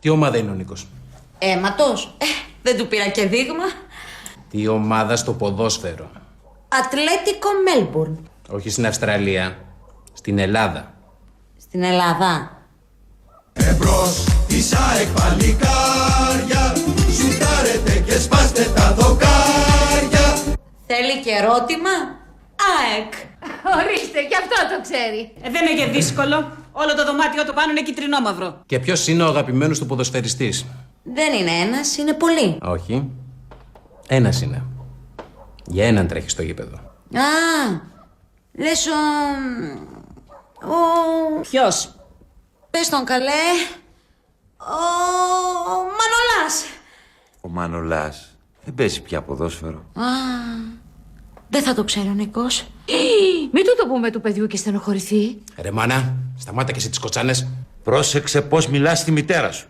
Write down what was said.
Τι ομάδα είναι ο Νίκος? Αίματος. Δεν του πήρα και δείγμα. Τι ομάδα στο ποδόσφαιρο? Ατλέτικο Μέλμπουρν. Όχι στην Αυστραλία. Στην Ελλάδα. Στην Ελλάδα. Εμπρός της ΑΕΚ παλικάρια, σουτάρετε και σπάστε τα δοκάρια. Θέλει και ερώτημα. ΑΕΚ. Ορίστε, και αυτό το ξέρει. Δεν είναι και δύσκολο. Όλο το δωμάτιο του πάνω είναι κυτρινόμαυρο. Και ποιος είναι ο αγαπημένος του ποδοσφαιριστής? Δεν είναι ένας, είναι πολλοί. Όχι. Ένας είναι. Για έναν τρέχει στο γήπεδο. Α, λες ο... Ποιος? Πες τον καλέ. Ο Μανολάς. Ο Μανολάς δεν παίζει πια ποδόσφαιρο. Α, δεν θα το ξέρει ο Νίκος. Μην του το πούμε του παιδιού και στενοχωρηθεί. Ρε μάνα, σταμάτα και εσύ τις κοτσάνες. Πρόσεξε πώς μιλάς στη μητέρα σου.